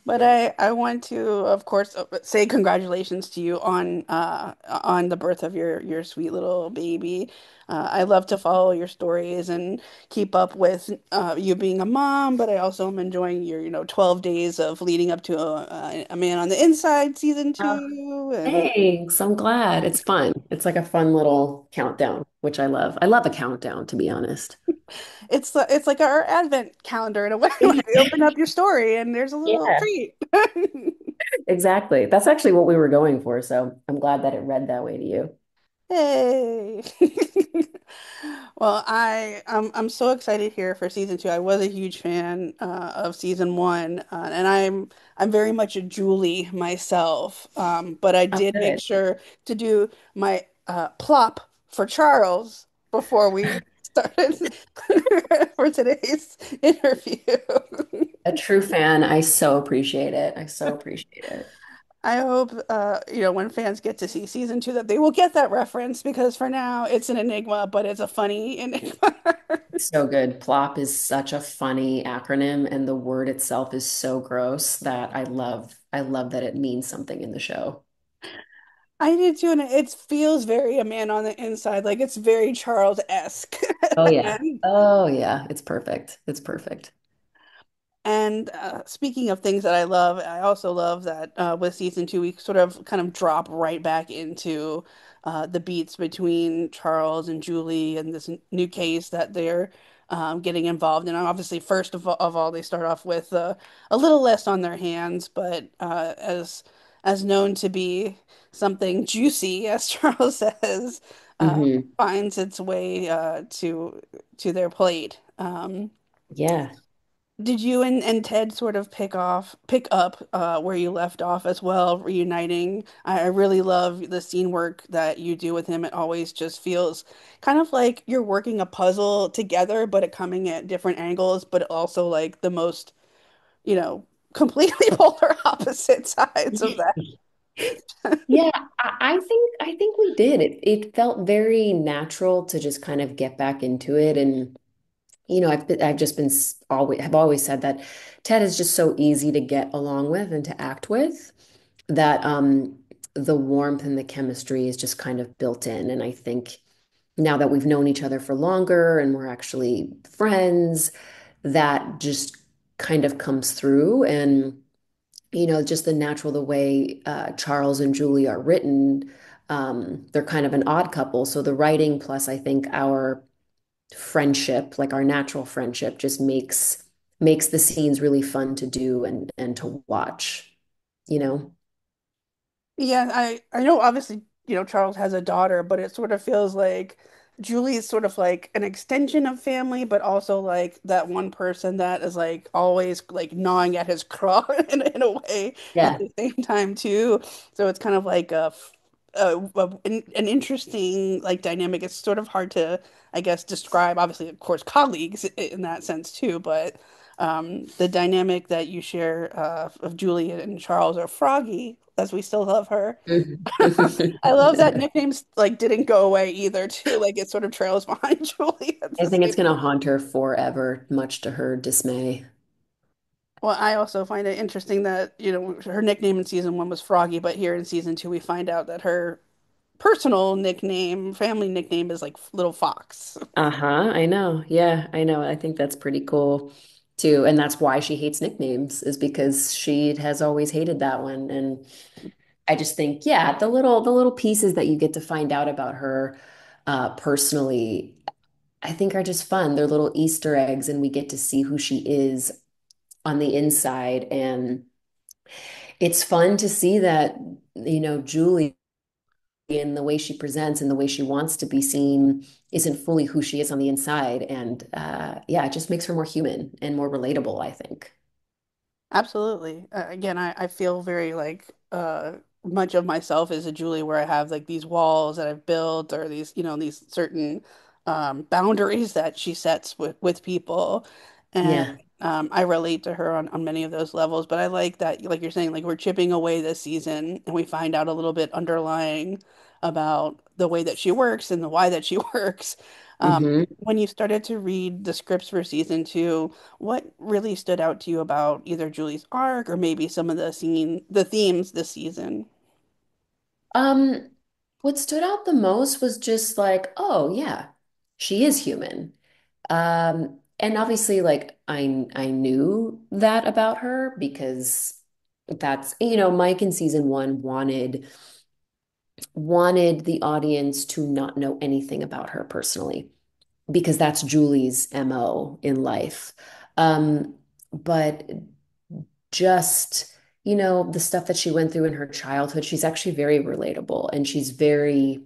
But I want to, of course, say congratulations to you on the birth of your sweet little baby. I love to follow your stories and keep up with you being a mom, but I also am enjoying your 12 days of leading up to a Man on the Inside season Oh, 2, and thanks. I'm glad. It's fun. It's like a fun little countdown, which I love. I love a countdown, to be honest. it's like our advent calendar in a way. Like you open up your story and there's a little Yeah, treat. exactly. That's actually what we were going for. So I'm glad that it read that way to you. Hey. Well, I'm so excited here for season 2. I was a huge fan of season 1, and I'm very much a Julie myself. But I Oh, did make good. sure to do my plop for Charles before we started for today's interview. A true fan. I so appreciate it. I so appreciate it. I hope, when fans get to see season 2 that they will get that reference because for now it's an enigma, but it's a funny enigma. So good. Plop is such a funny acronym, and the word itself is so gross that I love. I love that it means something in the show. I do too, and it feels very a Man on the Inside, like it's very Charles-esque. Oh yeah. And Oh yeah. It's perfect. It's perfect. speaking of things that I love, I also love that with season 2, we sort of kind of drop right back into the beats between Charles and Julie and this new case that they're getting involved in. And obviously, first of all, they start off with a little less on their hands, but as known to be something juicy, as Charles says, uh, Hmm. finds its way to their plate. Yeah. Did you and Ted sort of pick up where you left off as well, reuniting? I really love the scene work that you do with him. It always just feels kind of like you're working a puzzle together, but it coming at different angles, but also like the most, you know, completely polar opposite sides of that. Yeah, I think we did. It felt very natural to just kind of get back into it, and I've just been always have always said that Ted is just so easy to get along with and to act with that the warmth and the chemistry is just kind of built in. And I think now that we've known each other for longer and we're actually friends, that just kind of comes through. And just the natural, the way Charles and Julie are written, they're kind of an odd couple. So the writing plus I think our friendship, like our natural friendship, just makes the scenes really fun to do and to watch, you know? Yeah, I know obviously, Charles has a daughter, but it sort of feels like Julie is sort of like an extension of family, but also like that one person that is like always like gnawing at his craw in a way at Yeah. the same time too. So it's kind of like an interesting like dynamic. It's sort of hard to, I guess, describe. Obviously, of course, colleagues in that sense too, but the dynamic that you share of Julie and Charles or Froggy, as we still love her. I love that nicknames like didn't go away either too. Like it sort of trails behind Julie at I the think same. it's gonna haunt her forever, much to her dismay. Well, I also find it interesting that, her nickname in season 1 was Froggy, but here in season 2 we find out that her personal nickname, family nickname is like Little Fox. Uh-huh, I know. Yeah, I know. I think that's pretty cool too. And that's why she hates nicknames, is because she has always hated that one. And I just think, yeah, the little pieces that you get to find out about her personally, I think are just fun. They're little Easter eggs, and we get to see who she is on the inside. And it's fun to see that, Julie and the way she presents and the way she wants to be seen isn't fully who she is on the inside. And yeah, it just makes her more human and more relatable, I think. Absolutely. Again, I feel very like much of myself is a Julie where I have like these walls that I've built or these, these certain boundaries that she sets with people. And Yeah. I relate to her on many of those levels. But I like that, like you're saying, like we're chipping away this season and we find out a little bit underlying about the way that she works and the why that she works. Hmm. When you started to read the scripts for season two, what really stood out to you about either Julie's arc or maybe some of the themes this season? Um, what stood out the most was just like, oh yeah, she is human. And obviously, like I knew that about her because that's, Mike in season one wanted the audience to not know anything about her personally because that's Julie's MO in life. But just, the stuff that she went through in her childhood, she's actually very relatable and she's very,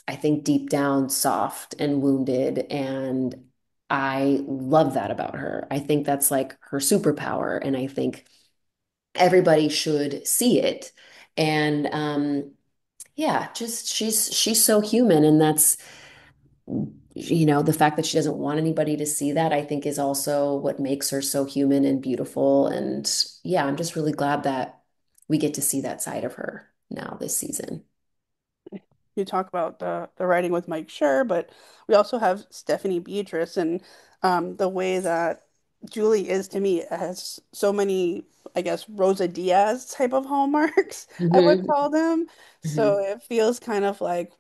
I think, deep down soft and wounded. And I love that about her. I think that's like her superpower. And I think everybody should see it. And yeah, just she's so human. And that's, the fact that she doesn't want anybody to see that, I think is also what makes her so human and beautiful. And yeah, I'm just really glad that we get to see that side of her now this season. You talk about the writing with Mike Schur, but we also have Stephanie Beatrice and the way that Julie is to me has so many, I guess, Rosa Diaz type of hallmarks, I would Hmm. call them. So Hmm. it feels kind of like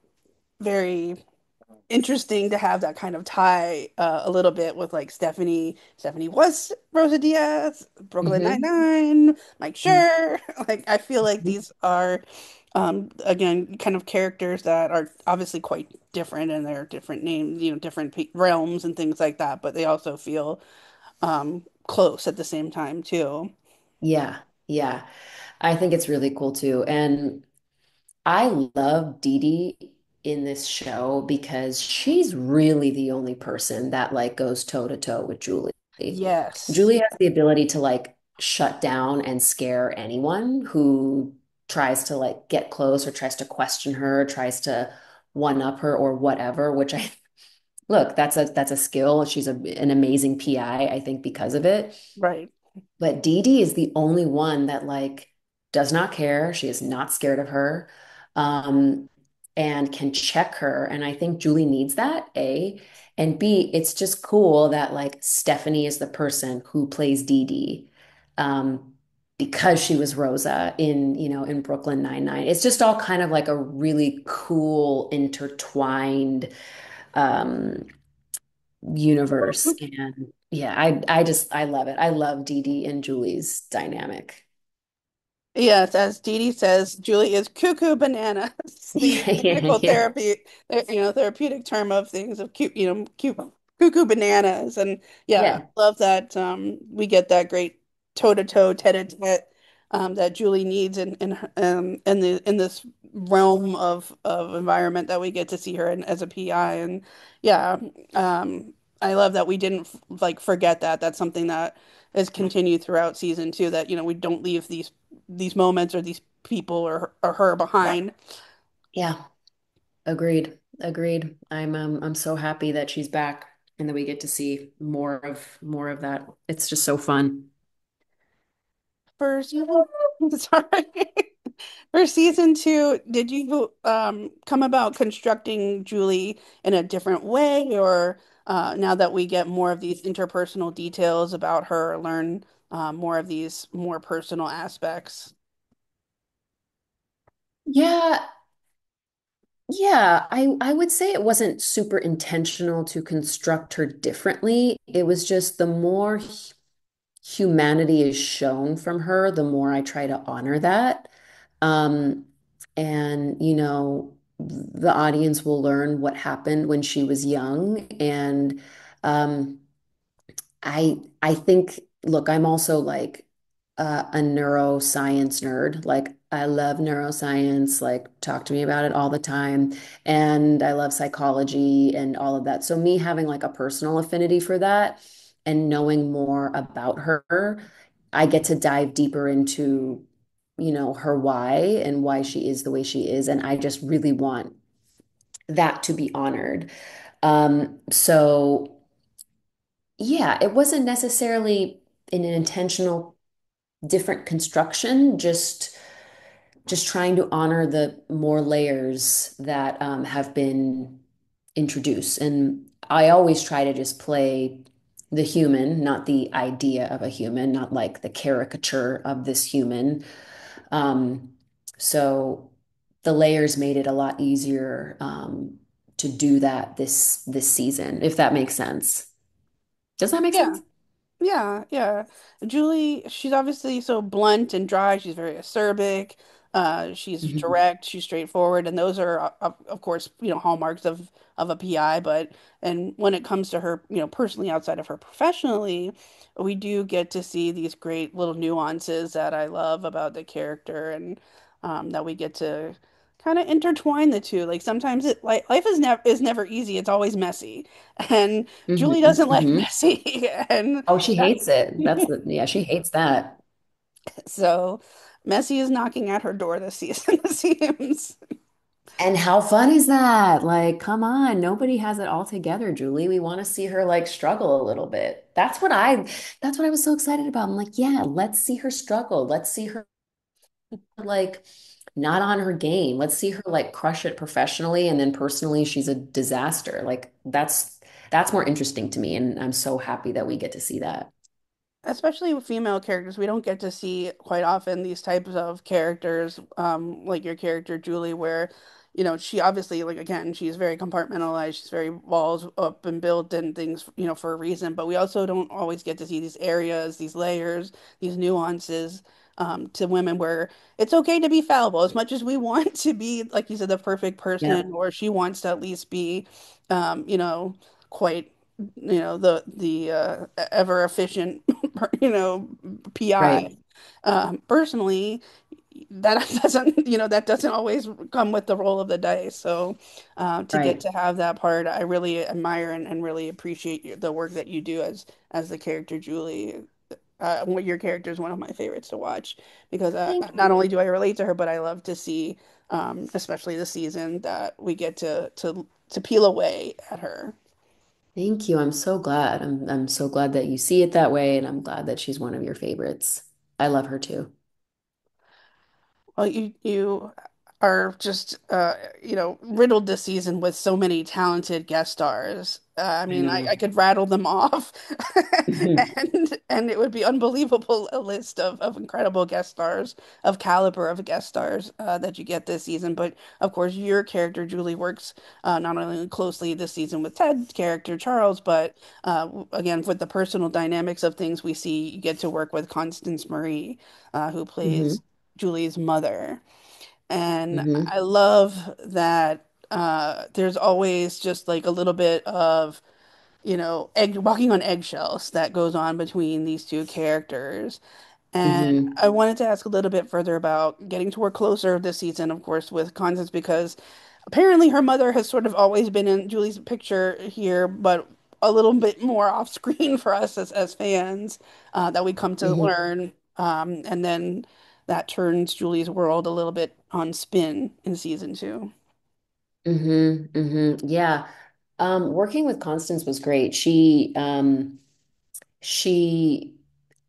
very interesting to have that kind of tie a little bit with like Stephanie. Stephanie was Rosa Diaz, Brooklyn Hmm. Nine-Nine, Mike Schur. Like I feel like Hmm. these are again kind of characters that are obviously quite different and they're different names, different realms and things like that, but they also feel close at the same time too. Yeah, yeah. I think it's really cool too. And I love Dee Dee in this show because she's really the only person that like goes toe to toe with Julie. Yes. Julie has the ability to like shut down and scare anyone who tries to like get close or tries to question her, tries to one up her or whatever, which I look, that's a skill. She's an amazing PI, I think, because of it. Right. But Dee Dee is the only one that like does not care. She is not scared of her, um, and can check her. And I think Julie needs that, A. And B, it's just cool that like Stephanie is the person who plays Dee Dee, because she was Rosa in Brooklyn Nine-Nine. It's just all kind of like a really cool intertwined um universe. And yeah, I love it. I love Dee Dee and Julie's dynamic. Yes, as Dee Dee says, Julie is cuckoo bananas. The Yeah, yeah, technical yeah. therapeutic term of things of cuckoo bananas. And yeah, Yeah. I love that we get that great toe-to-toe, tete-a-tete that Julie needs in this realm of environment that we get to see her in as a PI. And yeah, I love that we didn't like forget that. That's something that has continued throughout season two, that we don't leave these moments or these people or her behind. Yeah. Agreed. Agreed. I'm so happy that she's back and that we get to see more of that. It's just so fun. For season, sorry. For season two, did you come about constructing Julie in a different way, or now that we get more of these interpersonal details about her, learn more of these more personal aspects? Yeah, yeah, I would say it wasn't super intentional to construct her differently. It was just the more humanity is shown from her, the more I try to honor that. Um, and, the audience will learn what happened when she was young. And um, I think, look, I'm also like a neuroscience nerd. Like I love neuroscience, like talk to me about it all the time. And I love psychology and all of that. So me having like a personal affinity for that and knowing more about her, I get to dive deeper into, her why and why she is the way she is. And I just really want that to be honored. So yeah, it wasn't necessarily in an intentional different construction, just trying to honor the more layers that have been introduced. And I always try to just play the human, not the idea of a human, not like the caricature of this human. Um, so the layers made it a lot easier to do that this season, if that makes sense. Does that make Yeah. sense? Yeah, yeah. Julie, she's obviously so blunt and dry. She's very acerbic. She's Mhm. direct. She's straightforward, and those are, of course, hallmarks of a PI. But and when it comes to her, personally outside of her professionally, we do get to see these great little nuances that I love about the character, and that we get to kind of intertwine the two. Like sometimes life is never easy. It's always messy, and Julie Hmm. doesn't like Hmm. messy, and Oh, she hates it. Yeah, she hates that. so Messi is knocking at her door this season, it seems. And how fun is that? Like, come on, nobody has it all together, Julie. We want to see her like struggle a little bit. That's what I was so excited about. I'm like, yeah, let's see her struggle. Let's see her like not on her game. Let's see her like crush it professionally and then personally she's a disaster. Like that's more interesting to me and I'm so happy that we get to see that. Especially with female characters, we don't get to see quite often these types of characters, like your character Julie, where, she obviously, like again, she's very compartmentalized, she's very walls up and built and things, for a reason. But we also don't always get to see these areas, these layers, these nuances, to women where it's okay to be fallible as much as we want to be, like you said, the perfect Yeah. person, or she wants to at least be, quite, the ever efficient PI. Right. Personally, that doesn't always come with the roll of the dice. So, to get Right. to have that part, I really admire and really appreciate the work that you do as the character Julie. Your character is one of my favorites to watch because Thank not you. only do I relate to her, but I love to see, especially the season that we get to peel away at her. Thank you. I'm so glad. I'm so glad that you see it that way and I'm glad that she's one of your favorites. I love her too. Well, you are just riddled this season with so many talented guest stars. I I mean, I know. could rattle them off, Mhm. and it would be unbelievable a list of incredible guest stars, of caliber of guest stars that you get this season. But of course, your character Julie works not only closely this season with Ted's character Charles, but again with the personal dynamics of things we see, you get to work with Constance Marie, who plays Hmm. Julie's mother. And Hmm. I love that there's always just like a little bit of, walking on eggshells that goes on between these two characters. And Hmm. I wanted to ask a little bit further about getting to work closer this season, of course, with Constance, because apparently her mother has sort of always been in Julie's picture here, but a little bit more off screen for us as fans, that we come to Hmm. learn. And then that turns Julie's world a little bit on spin in season two. Hmm. Hmm. Yeah. Working with Constance was great. She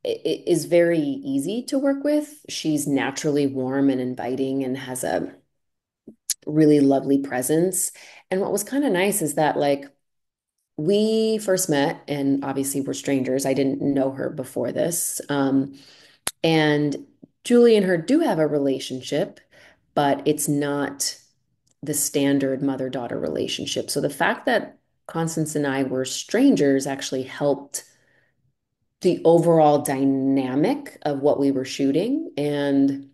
is very easy to work with. She's naturally warm and inviting and has a really lovely presence. And what was kind of nice is that like we first met and obviously we're strangers. I didn't know her before this. And Julie and her do have a relationship, but it's not the standard mother-daughter relationship. So the fact that Constance and I were strangers actually helped the overall dynamic of what we were shooting. And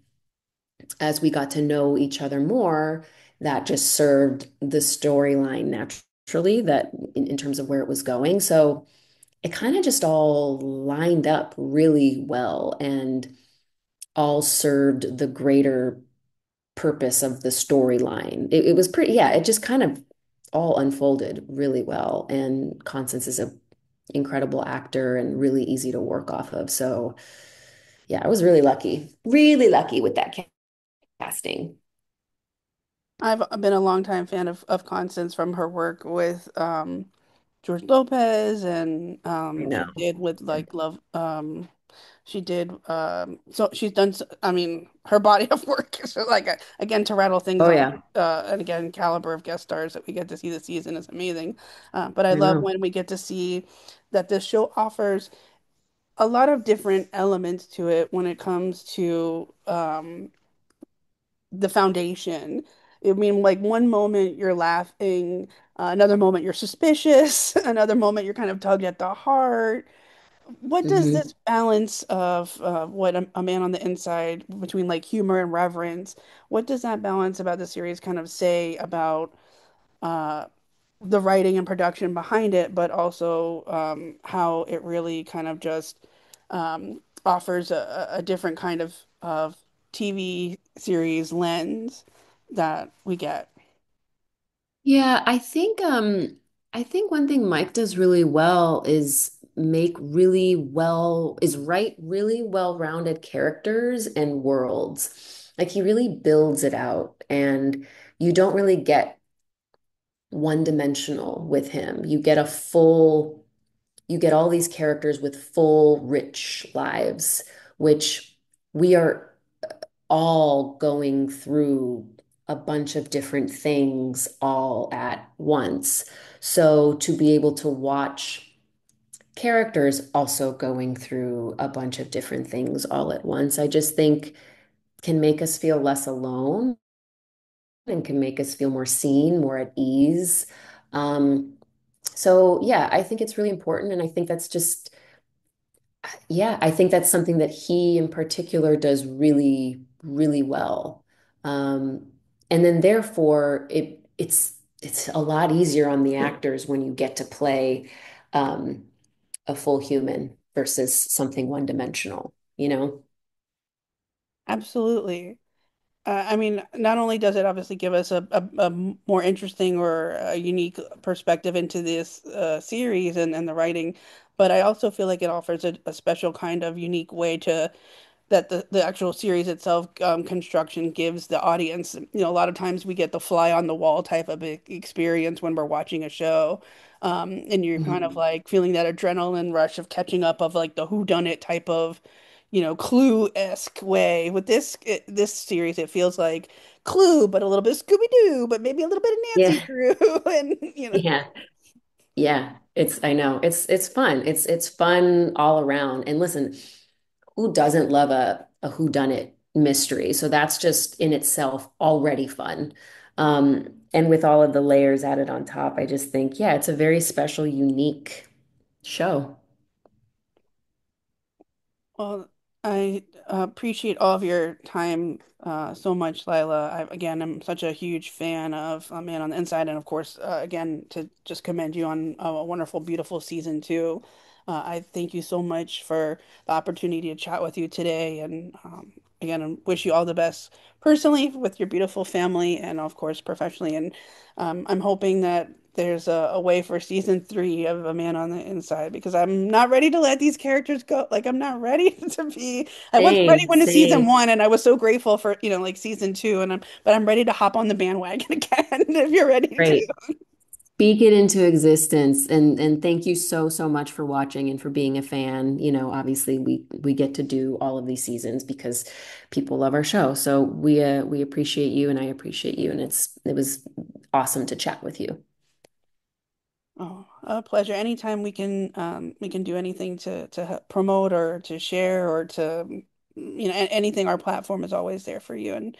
as we got to know each other more, that just served the storyline naturally, that in terms of where it was going. So it kind of just all lined up really well and all served the greater purpose of the storyline. It was pretty, yeah, it just kind of all unfolded really well. And Constance is a incredible actor and really easy to work off of. So yeah, I was really lucky with that casting. I've been a longtime fan of Constance from her work with George Lopez, and I she know. did with Yeah. like Love. She did so she's done I mean her body of work is like again to rattle things Oh off yeah, and again caliber of guest stars that we get to see this season is amazing. But I I love know. when we get to see that this show offers a lot of different elements to it when it comes to the foundation. I mean, like one moment you're laughing, another moment you're suspicious, another moment you're kind of tugged at the heart. What does Hmm. this balance of what a man on the inside between like humor and reverence, what does that balance about the series kind of say about uh, the writing and production behind it, but also how it really kind of just offers a different kind of TV series lens that we get. Yeah, I think one thing Mike does really well is write really well-rounded characters and worlds. Like he really builds it out and you don't really get one-dimensional with him. You get all these characters with full, rich lives, which we are all going through a bunch of different things all at once. So to be able to watch characters also going through a bunch of different things all at once, I just think can make us feel less alone and can make us feel more seen, more at ease. Um, so yeah, I think it's really important. And I think that's just yeah, I think that's something that he in particular does really, really well. Um, and then therefore it's a lot easier on the actors when you get to play a full human versus something one-dimensional, you know? Absolutely. I mean, not only does it obviously give us a more interesting or a unique perspective into this series and the writing, but I also feel like it offers a special kind of unique way to that the actual series itself construction gives the audience. You know, a lot of times we get the fly on the wall type of experience when we're watching a show. And you're kind of Mhm. like feeling that adrenaline rush of catching up of like the whodunit type of, Clue-esque way. With this series, it feels like Clue, but a little bit Scooby-Doo, but maybe a little bit of Yeah. Nancy Drew, and Yeah. Yeah. I know. It's fun. It's fun all around. And listen, who doesn't love a whodunit mystery? So that's just in itself already fun. And with all of the layers added on top, I just think, yeah, it's a very special, unique show. Well, I appreciate all of your time so much, Lila. Again, I'm such a huge fan of Man on the Inside, and of course, again, to just commend you on a wonderful, beautiful season two. I thank you so much for the opportunity to chat with you today, and again, I wish you all the best personally with your beautiful family, and of course, professionally. And I'm hoping that there's a way for season three of A Man on the Inside because I'm not ready to let these characters go. Like I'm not ready to be. I wasn't ready Same, when it's season same. one, and I was so grateful for like season two, but I'm ready to hop on the bandwagon again if you're ready to. Great. Speak it into existence and thank you so so much for watching and for being a fan. You know, obviously we get to do all of these seasons because people love our show. So we appreciate you and I appreciate you and it was awesome to chat with you. Oh, a pleasure. Anytime we can do anything to promote or to share or to anything. Our platform is always there for you, and